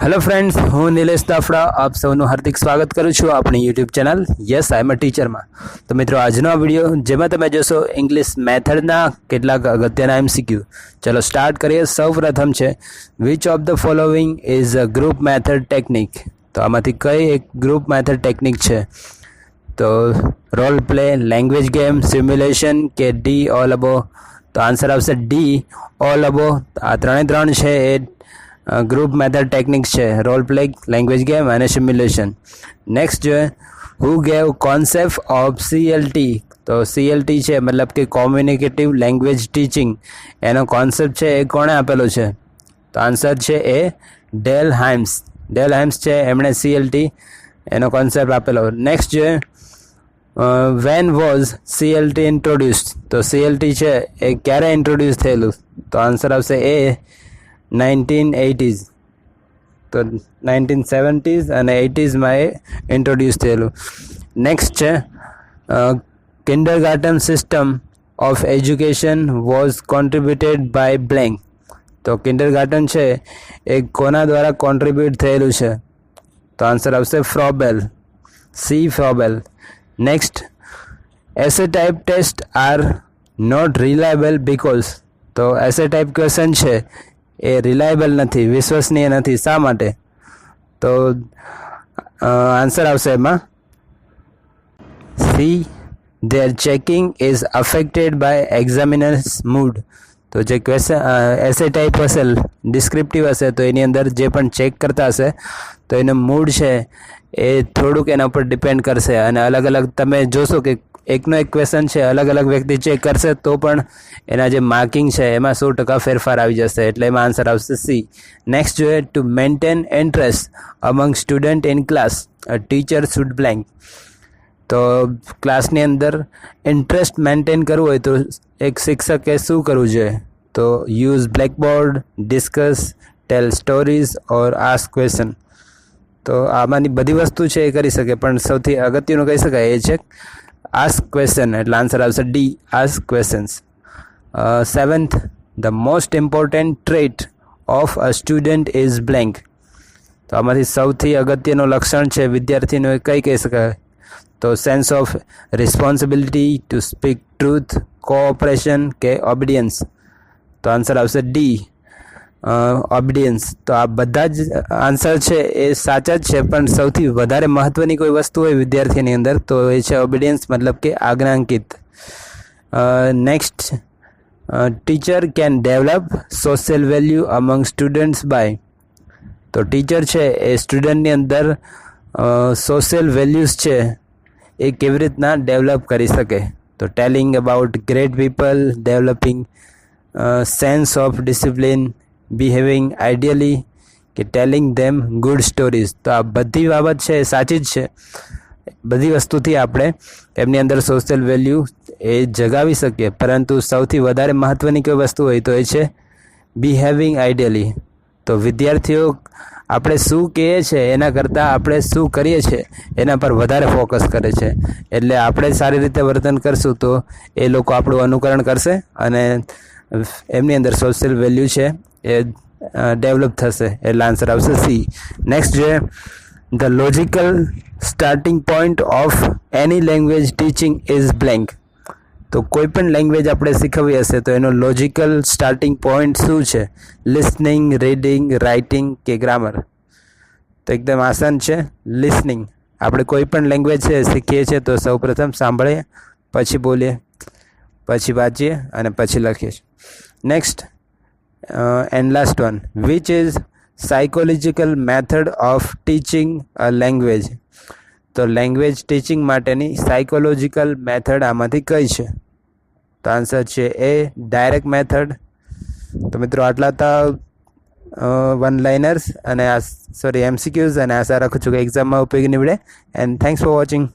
Hello friends, हूँ निलेश दाफड़ा आप સૌનું હાર્દિક સ્વાગત કરું છું આપણી યુટ્યુબ ચેનલ યસ આઈ એમ અ ટીચરમાં। તો મિત્રો આજનો આ વિડીયો જેમાં તમે જોશો ઇંગ્લિશ મેથડના કેટલાક અગત્યના એમસીક્યુ। ચલો સ્ટાર્ટ કરીએ। સૌપ્રથમ છે which of the following is a group method technique. તો આમાંથી કઈ એક ગ્રુપ મેથડ ટેકનિક છે? તો role play, language game, simulation કે ડી ઓલ અબો? તો આન્સર આવશે ડી ઓલ અબો। આ ત્રણ છે એ ગ્રુપ મેથડ ટેકનિક્સ છે, રોલ પ્લે, લેંગ્વેજ ગેમ અને સિમ્યુલેશન। નેક્સ્ટ જોઈએ who gave concept of CLT। તો CLT છે મતલબ કે કોમ્યુનિકેટિવ લેંગ્વેજ ટીચિંગ, એનો કોન્સેપ્ટ છે એ કોણે આપેલો છે? તો આન્સર છે એ ડેલ હાઇમ્સ છે, એમણે CLT એનો કોન્સેપ્ટ આપેલો। નેક્સ્ટ જોઈએ વેન વોઝ CLT ઇન્ટ્રોડ્યુસ્ડ। તો CLT છે એ ક્યારે ઇન્ટ્રોડ્યુસ થયેલું? તો આન્સર આવશે એ 1980s। તો 1970s અને 80sમાં એ ઇન્ટ્રોડ્યુસ થયેલું। નેક્સ્ટ છે kindergarten system of education was contributed by blank. તો કિન્ડરગાર્ટન છે એ કોના દ્વારા કોન્ટ્રીબ્યુટ થયેલું છે? તો આન્સર આવશે Froebel, C Froebel. Next essay type test are not reliable because. તો એસે ટાઈપ ક્વેશ્ચન છે એ રિલાયબલ નથી, વિશ્વસનીય નથી, શા માટે? તો આન્સર આવશે એમાં C there checking is affected by examiners mood. તો જે ક્વેશ્ચન એસે ટાઈપ હશે, ડિસ્ક્રિપ્ટિવ હશે, તો એની અંદર જે પણ ચેક કરતા હશે તો એનો મૂડ છે એ થોડુંક એના ઉપર ડિપેન્ડ કરશે। અને અલગ અલગ તમે જોશો કે એકનો એક ક્વેશ્ચન છે અલગ અલગ વ્યક્તિ ચેક કરશે તો પણ એના જે માર્કિંગ છે એમાં 100% ફેરફાર આવી જશે, એટલે એમાં આન્સર આવશે સી। નેક્સ્ટ જોઈએ to maintain interest અમંગ student in class a teacher should blank. તો ક્લાસની અંદર ઇન્ટરેસ્ટ મેન્ટેન કરવું હોય તો એક શિક્ષકે શું કરવું જોઈએ? તો યુઝ બ્લેકબોર્ડ, ડિસ્કસ, ટેલ સ્ટોરીઝ ઓર આસ્ક ક્વેશ્ચન। તો આમાંની બધી વસ્તુ છે એ કરી શકે, પણ સૌથી અગત્યનું કહી શકાય એ છે આસ્ક ક્વેશ્ચન, એટલે આન્સર આવશે D ask questions. 7th the most important trait of a student is blank. તો આમાંથી સૌથી અગત્યનું લક્ષણ છે વિદ્યાર્થીનું એ કઈ કહી શકાય? તો sense of responsibility, to speak truth, cooperation કે ઓબિડિયન્સ? તો આન્સર આવશે ડી ઓબિડિયન્સ। તો આ બધા જ આન્સર છે એ સાચા જ છે, પણ સૌથી વધારે મહત્ત્વની કોઈ વસ્તુ હોય વિદ્યાર્થીની અંદર તો એ છે ઓબિડિયન્સ, મતલબ કે આજ્ઞાંકિત। Next teacher can develop social value among students by. તો ટીચર છે એ સ્ટુડન્ટની અંદર સોશિયલ વેલ્યુઝ છે એ કેવી રીતના ડેવલપ કરી શકે? તો telling about great people, developing sense of discipline, behaving ideally કે ટેલિંગ ધેમ ગુડ સ્ટોરીઝ? તો આ બધી બાબત છે એ સાચી જ છે, બધી વસ્તુથી આપણે એમની અંદર સોશિયલ વેલ્યુ એ જગાવી શકીએ, પરંતુ સૌથી વધારે મહત્ત્વની કોઈ વસ્તુ હોય તો એ છે બિહેવિંગ આઈડિયલી। તો વિદ્યાર્થીઓ આપણે શું કહીએ છીએ એના કરતાં આપણે શું કરીએ છીએ એના પર વધારે ફોકસ કરે છે, એટલે આપણે સારી રીતે વર્તન કરશું તો એ લોકો આપણું અનુકરણ કરશે અને એમની અંદર સોશિયલ વેલ્યુ છે એ ડેવલપ થશે, એટલે આન્સર આવશે સી। નેક્સ્ટ જોઈએ the logical starting point of any language teaching is blank. તો કોઈ પણ લેંગ્વેજ આપણે શીખવી હશે તો એનો લોજિકલ સ્ટાર્ટિંગ પોઈન્ટ શું છે? લિસનિંગ, રીડિંગ, રાઇટિંગ કે ગ્રામર? તો એકદમ આસાન છે, લિસનિંગ। આપણે કોઈ પણ લેંગ્વેજ છે શીખીએ છીએ તો સૌપ્રથમ સાંભળીએ, પછી બોલીએ, પછી વાંચીએ અને પછી લખીએ છીએ। Next and last one which is psychological method of teaching a language. તો લેંગ્વેજ ટીચિંગ માટેની સાયકોલોજીકલ મેથડ આમાંથી કઈ છે? તો આન્સર છે એ ડાયરેક્ટ મેથડ। તો મિત્રો આટલા હતા વન લાઇનર્સ અને MCQs, અને આશા રાખું છું કે એક્ઝામમાં ઉપયોગી નીવડે। And thanks for watching.